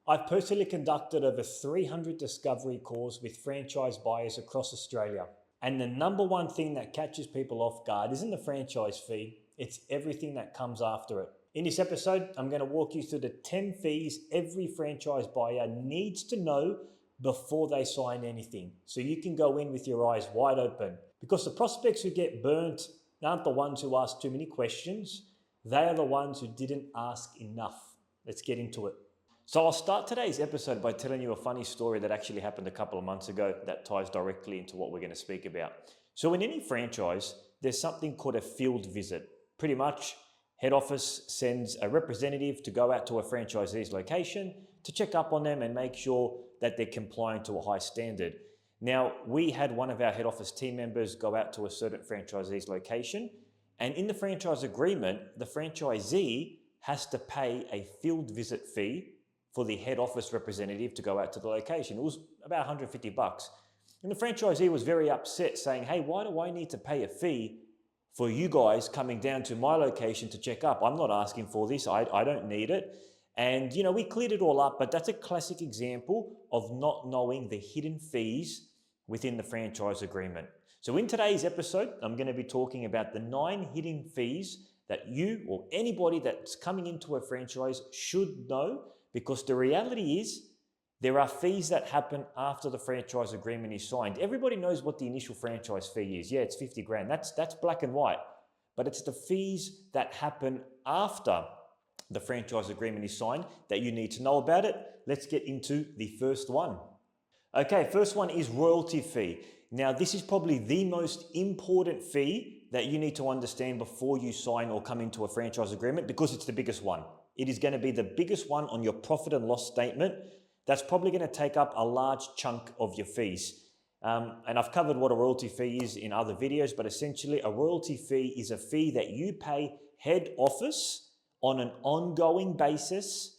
I've personally conducted over 300 discovery calls with franchise buyers across Australia. And the number one thing that catches people off guard isn't the franchise fee, it's everything that comes after it. In this episode, I'm going to walk you through the 10 fees every franchise buyer needs to know before they sign anything, so you can go in with your eyes wide open. Because the prospects who get burnt aren't the ones who ask too many questions, they are the ones who didn't ask enough. Let's get into it. So I'll start today's episode by telling you a funny story that actually happened a couple of months ago that ties directly into what we're going to speak about. So in any franchise, there's something called a field visit. Pretty much, head office sends a representative to go out to a franchisee's location to check up on them and make sure that they're complying to a high standard. Now, we had one of our head office team members go out to a certain franchisee's location, and in the franchise agreement, the franchisee has to pay a field visit fee for the head office representative to go out to the location. It was about 150 bucks. And the franchisee was very upset, saying, hey, why do I need to pay a fee for you guys coming down to my location to check up? I'm not asking for this, I don't need it. And we cleared it all up, but that's a classic example of not knowing the hidden fees within the franchise agreement. So in today's episode, I'm going to be talking about the 9 hidden fees that you or anybody that's coming into a franchise should know, because the reality is there are fees that happen after the franchise agreement is signed. Everybody knows what the initial franchise fee is. Yeah, it's 50 grand. That's black and white. But it's the fees that happen after the franchise agreement is signed that you need to know about it. Let's get into the first one. Okay, first one is royalty fee. Now, this is probably the most important fee that you need to understand before you sign or come into a franchise agreement, because it's the biggest one. It is going to be the biggest one on your profit and loss statement. That's probably going to take up a large chunk of your fees. And I've covered what a royalty fee is in other videos, but essentially a royalty fee is a fee that you pay head office on an ongoing basis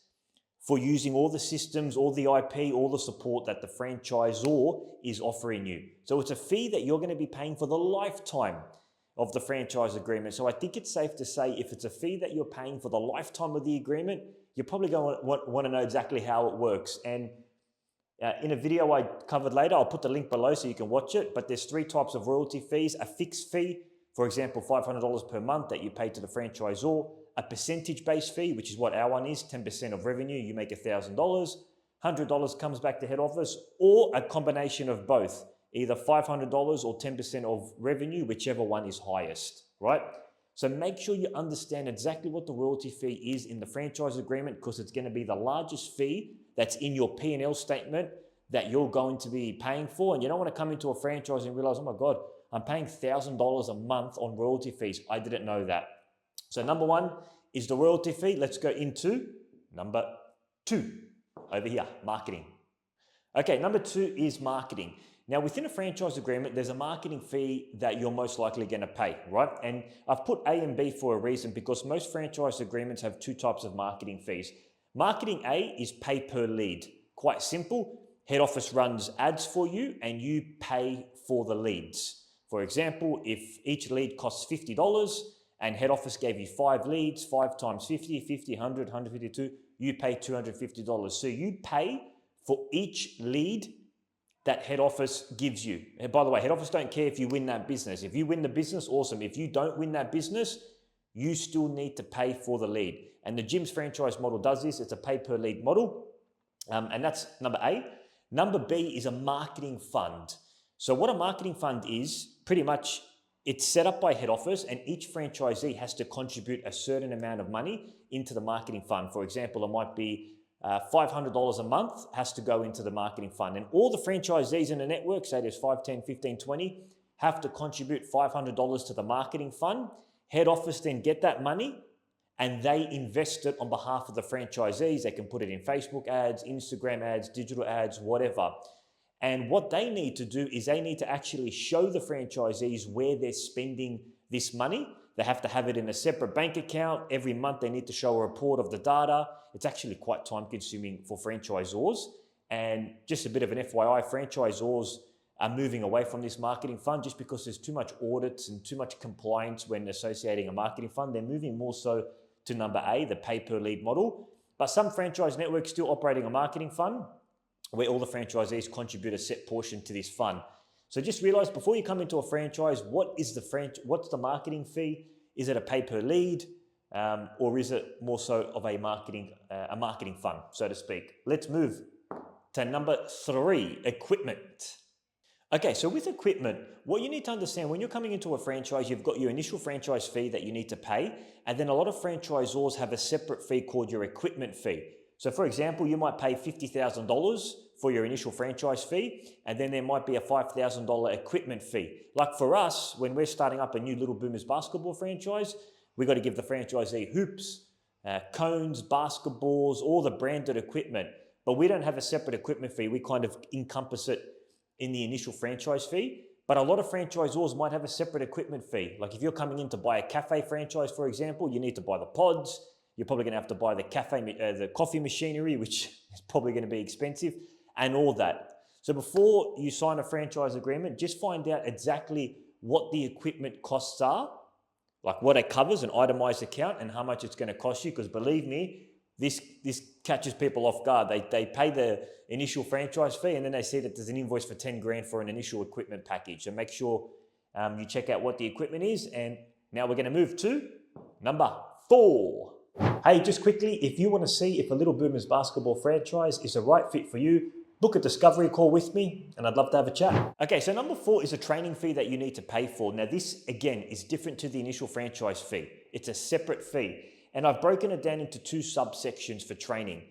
for using all the systems, all the IP, all the support that the franchisor is offering you. So it's a fee that you're going to be paying for the lifetime of the franchise agreement. So I think it's safe to say if it's a fee that you're paying for the lifetime of the agreement, you're probably going to want to know exactly how it works. And in a video I covered later, I'll put the link below so you can watch it, but there's 3 types of royalty fees: a fixed fee, for example, $500 per month that you pay to the franchisor; a percentage-based fee, which is what our one is, 10% of revenue, you make $1,000, $100 comes back to head office, or a combination of both, either $500 or 10% of revenue, whichever one is highest, right? So make sure you understand exactly what the royalty fee is in the franchise agreement, because it's going to be the largest fee that's in your P&L statement that you're going to be paying for. And you don't want to come into a franchise and realize, oh my God, I'm paying $1,000 a month on royalty fees. I didn't know that. So number 1 is the royalty fee. Let's go into number 2 over here, marketing. Okay, number 2 is marketing. Now, within a franchise agreement, there's a marketing fee that you're most likely going to pay, right? And I've put A and B for a reason, because most franchise agreements have 2 types of marketing fees. Marketing A is pay per lead. Quite simple. Head office runs ads for you and you pay for the leads. For example, if each lead costs $50 and head office gave you 5 leads, 5 times 50, 50, 100, 152, you pay $250. So you pay for each lead that head office gives you. And by the way, head office don't care if you win that business. If you win the business, awesome. If you don't win that business, you still need to pay for the lead. And the gym's franchise model does this. It's a pay per lead model. And that's number A. Number B is a marketing fund. So what a marketing fund is, pretty much it's set up by head office, and each franchisee has to contribute a certain amount of money into the marketing fund. For example, it might be $500 a month has to go into the marketing fund. And all the franchisees in the network, say there's 5, 10, 15, 20, have to contribute $500 to the marketing fund. Head office then get that money and they invest it on behalf of the franchisees. They can put it in Facebook ads, Instagram ads, digital ads, whatever. And what they need to do is they need to actually show the franchisees where they're spending this money. They have to have it in a separate bank account. Every month they need to show a report of the data. It's actually quite time consuming for franchisors. And just a bit of an FYI, franchisors are moving away from this marketing fund just because there's too much audits and too much compliance when associating a marketing fund. They're moving more so to number A, the pay per lead model. But some franchise networks still operating a marketing fund where all the franchisees contribute a set portion to this fund. So just realize before you come into a franchise, what's the marketing fee? Is it a pay per lead? Or is it more so of a marketing fund, so to speak? Let's move to number 3, equipment. Okay, so with equipment, what you need to understand when you're coming into a franchise, you've got your initial franchise fee that you need to pay, and then a lot of franchisors have a separate fee called your equipment fee. So for example, you might pay $50,000 for your initial franchise fee, and then there might be a $5,000 equipment fee. Like for us, when we're starting up a new Little Boomers basketball franchise, we got to give the franchisee hoops, cones, basketballs, all the branded equipment, but we don't have a separate equipment fee. We kind of encompass it in the initial franchise fee. But a lot of franchisors might have a separate equipment fee. Like if you're coming in to buy a cafe franchise, for example, you need to buy the pods. You're probably going to have to buy the coffee machinery, which is probably going to be expensive, and all that. So before you sign a franchise agreement, just find out exactly what the equipment costs are, like what it covers, an itemized account, and how much it's going to cost you. Because believe me, this catches people off guard. They pay the initial franchise fee, and then they see that there's an invoice for 10 grand for an initial equipment package. So make sure you check out what the equipment is. And now we're going to move to number 4. Hey, just quickly, if you want to see if a Little Boomers basketball franchise is the right fit for you, book a discovery call with me and I'd love to have a chat. Okay, so number 4 is a training fee that you need to pay for. Now this, again, is different to the initial franchise fee. It's a separate fee. And I've broken it down into 2 subsections for training.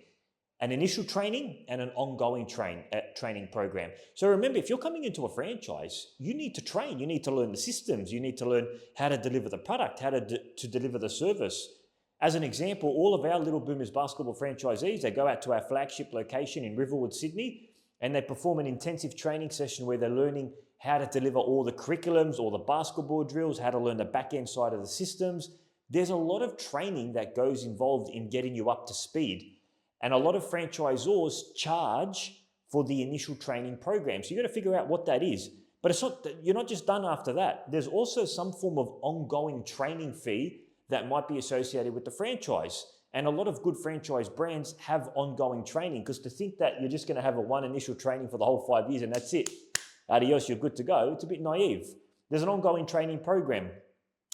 An initial training and an ongoing training program. So remember, if you're coming into a franchise, you need to train. You need to learn the systems. You need to learn how to deliver the product, how to deliver the service. As an example, all of our Little Boomers basketball franchisees, they go out to our flagship location in Riverwood, Sydney, and they perform an intensive training session where they're learning how to deliver all the curriculums, all the basketball drills, how to learn the back end side of the systems. There's a lot of training that goes involved in getting you up to speed. And a lot of franchisors charge for the initial training program. So you got to figure out what that is. But you're not just done after that. There's also some form of ongoing training fee that might be associated with the franchise. And a lot of good franchise brands have ongoing training, because to think that you're just going to have one initial training for the whole 5 years and that's it, adios, you're good to go, it's a bit naive. There's an ongoing training program.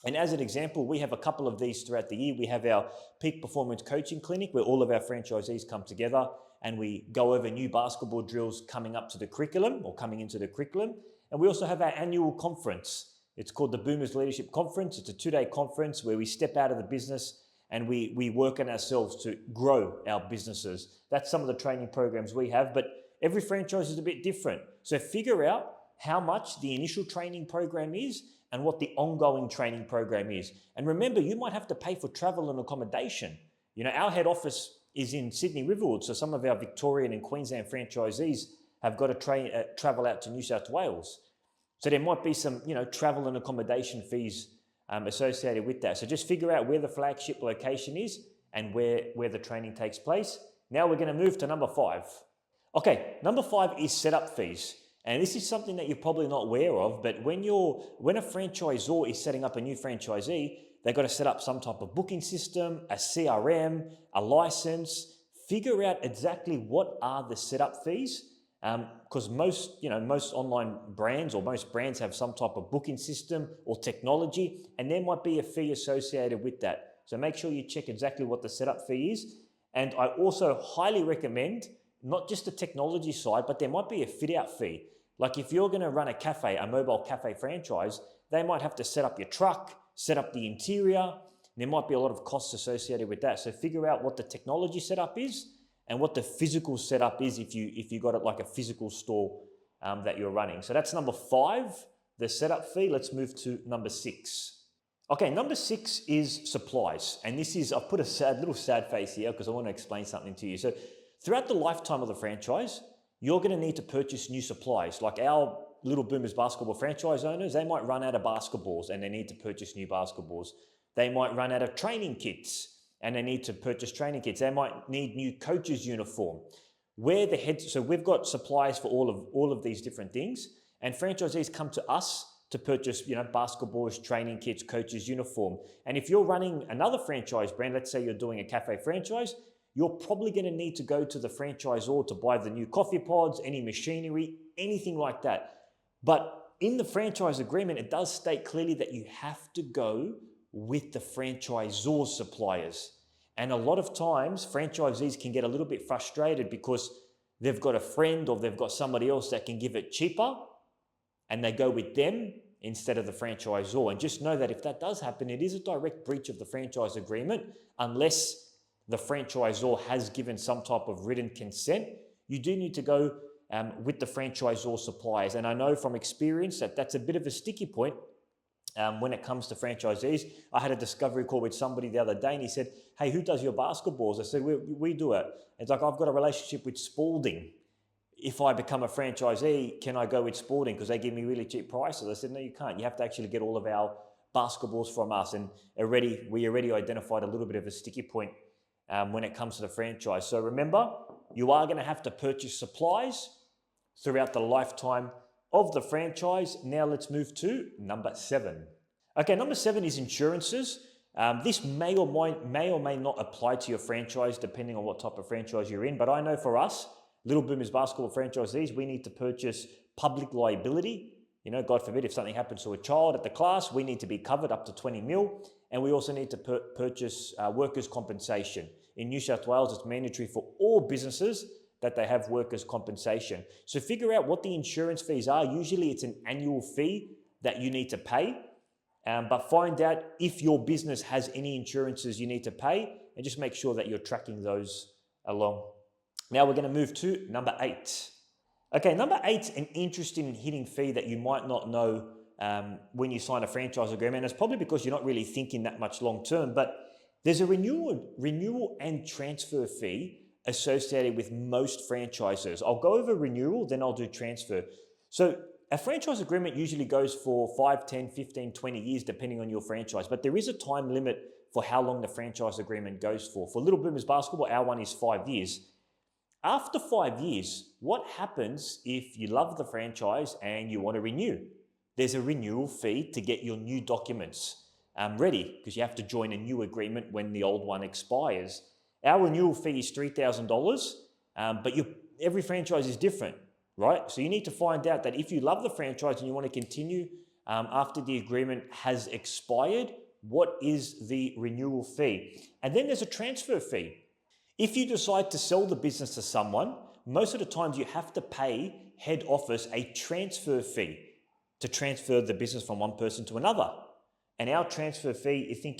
And as an example, we have a couple of these throughout the year. We have our Peak Performance Coaching Clinic where all of our franchisees come together and we go over new basketball drills coming up to the curriculum or coming into the curriculum. And we also have our annual conference. It's called the Boomers Leadership Conference. It's a 2-day conference where we step out of the business and we work on ourselves to grow our businesses. That's some of the training programs we have, but every franchise is a bit different. So figure out how much the initial training program is and what the ongoing training program is. And remember, you might have to pay for travel and accommodation. You know, our head office is in Sydney Riverwood, so some of our Victorian and Queensland franchisees have got to travel out to New South Wales. So there might be some, travel and accommodation fees associated with that. So just figure out where the flagship location is and where the training takes place. Now we're going to move to number 5. Okay, number 5 is setup fees. And this is something that you're probably not aware of, but when a franchisor is setting up a new franchisee, they've got to set up some type of booking system, a CRM, a license. Figure out exactly what are the setup fees, because most online brands or most brands have some type of booking system or technology, and there might be a fee associated with that. So make sure you check exactly what the setup fee is. And I also highly recommend not just the technology side, but there might be a fit out fee. Like if you're going to run a mobile cafe franchise, they might have to set up your truck, set up the interior. There might be a lot of costs associated with that. So figure out what the technology setup is and what the physical setup is if you got it like a physical store that you're running. So that's number 5, the setup fee. Let's move to number 6. Okay, number 6 is supplies. And this is, I've put a little sad face here because I want to explain something to you. So throughout the lifetime of the franchise, you're going to need to purchase new supplies. Like our Little Boomers basketball franchise owners, they might run out of basketballs and they need to purchase new basketballs. They might run out of training kits and they need to purchase training kits. They might need new coaches' uniform. So we've got supplies for all of these different things, and franchisees come to us to purchase, basketballs, training kits, coaches' uniform. And if you're running another franchise brand, let's say you're doing a cafe franchise, you're probably going to need to go to the franchisor to buy the new coffee pods, any machinery, anything like that. But in the franchise agreement, it does state clearly that you have to go with the franchisor's suppliers. And a lot of times, franchisees can get a little bit frustrated because they've got a friend or they've got somebody else that can give it cheaper, and they go with them instead of the franchisor. And just know that if that does happen, it is a direct breach of the franchise agreement unless the franchisor has given some type of written consent. You do need to go with the franchisor suppliers. And I know from experience that that's a bit of a sticky point when it comes to franchisees. I had a discovery call with somebody the other day and he said, hey, who does your basketballs? I said, we do it. It's like, I've got a relationship with Spalding. If I become a franchisee, can I go with Spalding because they give me really cheap prices? I said, no, you can't. You have to actually get all of our basketballs from us. And we already identified a little bit of a sticky point when it comes to the franchise. So remember, you are going to have to purchase supplies throughout the lifetime of the franchise. Now let's move to number 7. Okay, number 7 is insurances. This may or may not apply to your franchise depending on what type of franchise you're in. But I know for us, Little Boomers basketball franchisees, we need to purchase public liability. You know, God forbid, if something happens to a child at the class, we need to be covered up to 20 mil. And we also need to purchase workers' compensation. In New South Wales, it's mandatory for all businesses that they have workers' compensation. So figure out what the insurance fees are. Usually it's an annual fee that you need to pay, but find out if your business has any insurances you need to pay and just make sure that you're tracking those along. Now we're going to move to number 8. Okay, number 8's an interesting hidden fee that you might not know when you sign a franchise agreement. And it's probably because you're not really thinking that much long term, but there's a renewal and transfer fee associated with most franchises. I'll go over renewal, then I'll do transfer. So a franchise agreement usually goes for 5, 10, 15, 20 years, depending on your franchise, but there is a time limit for how long the franchise agreement goes for. For Little Boomers Basketball, our one is 5 years. After 5 years, what happens if you love the franchise and you want to renew? There's a renewal fee to get your new documents ready, because you have to join a new agreement when the old one expires. Our renewal fee is $3,000, but every franchise is different, right? So you need to find out that if you love the franchise and you want to continue after the agreement has expired, what is the renewal fee? And then there's a transfer fee. If you decide to sell the business to someone, most of the times you have to pay head office a transfer fee to transfer the business from one person to another. And our transfer fee, I think,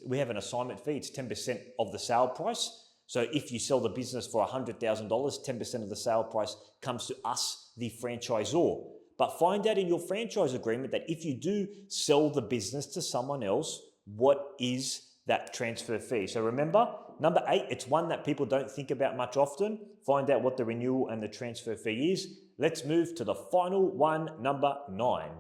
we have an assignment fee. It's 10% of the sale price. So if you sell the business for $100,000, 10% of the sale price comes to us, the franchisor. But find out in your franchise agreement that if you do sell the business to someone else, what is that transfer fee? So remember, number 8, it's one that people don't think about much often. Find out what the renewal and the transfer fee is. Let's move to the final one, number 9.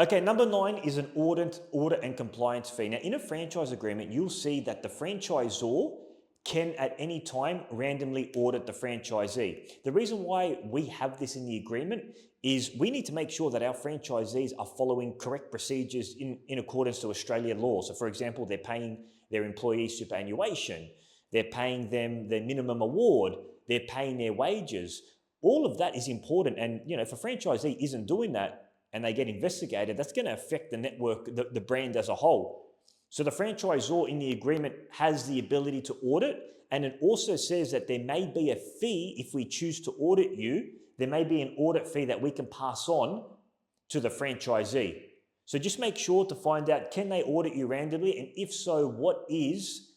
Okay, number 9 is an audit and compliance fee. Now, in a franchise agreement, you'll see that the franchisor can at any time randomly audit the franchisee. The reason why we have this in the agreement is we need to make sure that our franchisees are following correct procedures in accordance to Australian law. So, for example, they're paying their employees superannuation, they're paying them their minimum award, they're paying their wages. All of that is important. And, if a franchisee isn't doing that, and they get investigated, that's going to affect the network, the brand as a whole. So the franchisor in the agreement has the ability to audit, and it also says that there may be a fee if we choose to audit you. There may be an audit fee that we can pass on to the franchisee. So just make sure to find out, can they audit you randomly? And if so, what is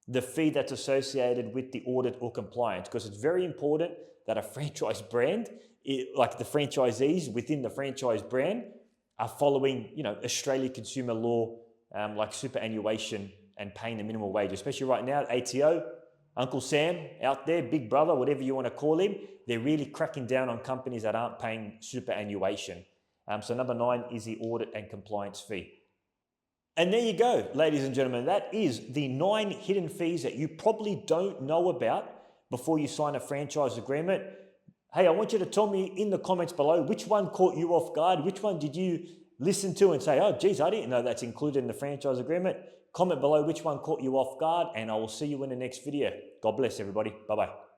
the fee that's associated with the audit or compliance? Because it's very important that a franchise brand, like the franchisees within the franchise brand, are following, Australian consumer law, like superannuation and paying the minimum wage. Especially right now, ATO, Uncle Sam out there, Big Brother, whatever you want to call him, they're really cracking down on companies that aren't paying superannuation. So number 9 is the audit and compliance fee. And there you go, ladies and gentlemen. That is the 9 hidden fees that you probably don't know about before you sign a franchise agreement. Hey, I want you to tell me in the comments below which one caught you off guard. Which one did you listen to and say, oh, geez, I didn't know that's included in the franchise agreement? Comment below which one caught you off guard, and I will see you in the next video. God bless everybody. Bye-bye.